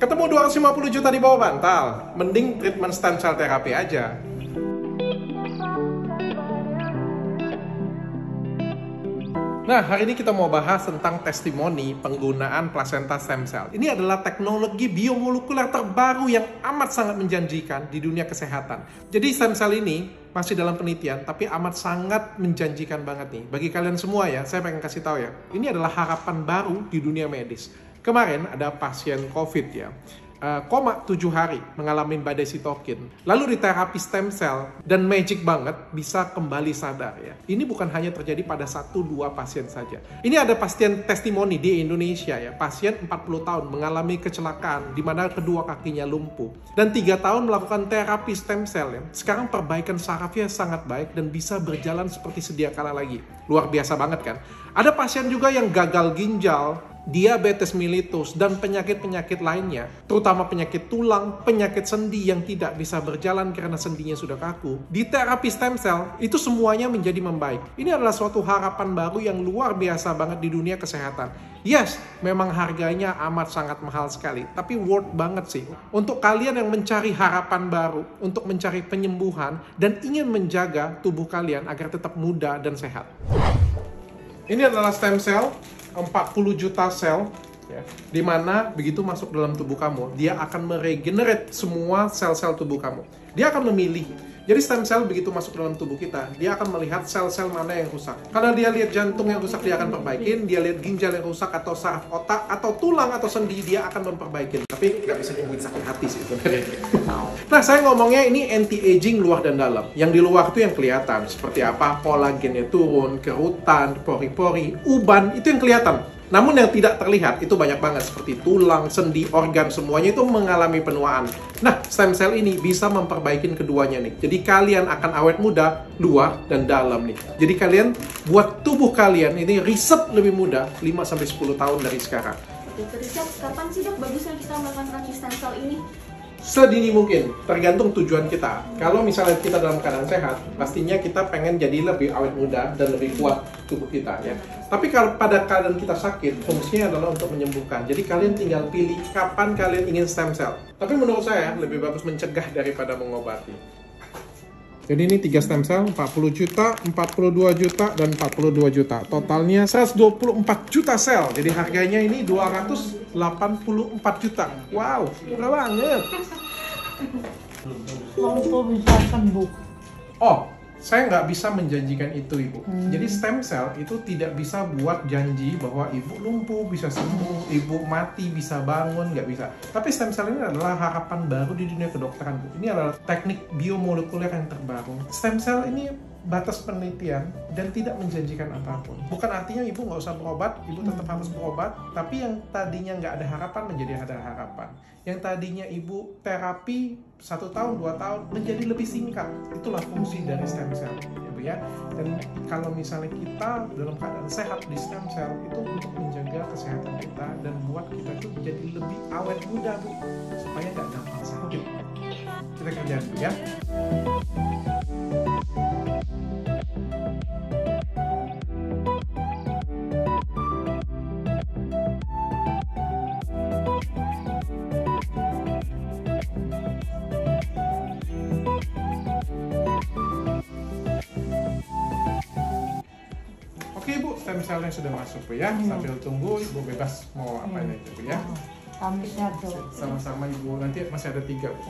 Ketemu 250 juta di bawah bantal, mending treatment stem cell terapi aja. Nah, hari ini kita mau bahas tentang testimoni penggunaan plasenta stem cell. Ini adalah teknologi biomolekuler terbaru yang amat sangat menjanjikan di dunia kesehatan. Jadi stem cell ini masih dalam penelitian, tapi amat sangat menjanjikan banget nih. Bagi kalian semua ya, saya pengen kasih tahu ya, ini adalah harapan baru di dunia medis. Kemarin ada pasien COVID ya, koma 7 hari mengalami badai sitokin, lalu diterapi stem cell dan magic banget bisa kembali sadar ya. Ini bukan hanya terjadi pada 1-2 pasien saja. Ini ada pasien testimoni di Indonesia ya, pasien 40 tahun mengalami kecelakaan di mana kedua kakinya lumpuh dan 3 tahun melakukan terapi stem cell ya. Sekarang perbaikan sarafnya sangat baik dan bisa berjalan seperti sedia kala lagi. Luar biasa banget kan? Ada pasien juga yang gagal ginjal, diabetes mellitus, dan penyakit-penyakit lainnya, terutama penyakit tulang, penyakit sendi yang tidak bisa berjalan karena sendinya sudah kaku. Di terapi stem cell, itu semuanya menjadi membaik. Ini adalah suatu harapan baru yang luar biasa banget di dunia kesehatan. Yes, memang harganya amat sangat mahal sekali, tapi worth banget sih. Untuk kalian yang mencari harapan baru, untuk mencari penyembuhan, dan ingin menjaga tubuh kalian agar tetap muda dan sehat. Ini adalah stem cell, 40 juta sel, ya, dimana begitu masuk dalam tubuh kamu, dia akan meregenerate semua sel-sel tubuh kamu. Dia akan memilih. Jadi stem cell begitu masuk dalam tubuh kita, dia akan melihat sel-sel mana yang rusak. Karena dia lihat jantung yang rusak, dia akan perbaikin. Dia lihat ginjal yang rusak, atau saraf otak, atau tulang, atau sendi, dia akan memperbaikin. Tapi nggak bisa nyembuhin sakit hati sih sebenarnya. Nah, saya ngomongnya ini anti-aging luar dan dalam. Yang di luar itu yang kelihatan. Seperti apa? Kolagennya turun, kerutan, pori-pori, uban, itu yang kelihatan. Namun yang tidak terlihat itu banyak banget, seperti tulang, sendi, organ, semuanya itu mengalami penuaan. Nah, stem cell ini bisa memperbaiki keduanya nih. Jadi kalian akan awet muda, luar dan dalam nih. Jadi kalian buat tubuh kalian ini riset lebih muda 5-10 tahun dari sekarang. Dokter Richard, kapan sih dok bagusnya kita melakukan terapi stem cell ini? Sedini mungkin, tergantung tujuan kita. Kalau misalnya kita dalam keadaan sehat, pastinya kita pengen jadi lebih awet muda dan lebih kuat tubuh kita ya. Tapi kalau pada keadaan kita sakit, fungsinya adalah untuk menyembuhkan. Jadi kalian tinggal pilih kapan kalian ingin stem cell. Tapi menurut saya lebih bagus mencegah daripada mengobati. Jadi ini 3 stem cell, 40 juta, 42 juta, dan 42 juta. Totalnya 124 juta sel. Jadi harganya ini 284 juta. Wow, murah banget. Kalau bisa sembuh. Oh, saya nggak bisa menjanjikan itu, Ibu. Jadi stem cell itu tidak bisa buat janji bahwa Ibu lumpuh bisa sembuh, Ibu mati bisa bangun, nggak bisa. Tapi stem cell ini adalah harapan baru di dunia kedokteran, Bu. Ini adalah teknik biomolekuler yang terbaru. Stem cell ini batas penelitian dan tidak menjanjikan apapun. Bukan artinya Ibu nggak usah berobat, Ibu tetap harus berobat. Tapi yang tadinya nggak ada harapan menjadi ada harapan. Yang tadinya Ibu terapi 1 tahun, 2 tahun menjadi lebih singkat. Itulah fungsi dari stem cell, ya Bu ya. Dan kalau misalnya kita dalam keadaan sehat di stem cell itu untuk menjaga kesehatan kita dan buat kita tuh jadi lebih awet muda, Bu, supaya nggak gampang sakit. Kita kerjain, Bu ya. Oke Bu, stem cellnya sudah masuk Bu ya. Sambil tunggu Ibu bebas mau apa ini Bu ya. Kami satu. Sama-sama Ibu, nanti masih ada 3 Bu.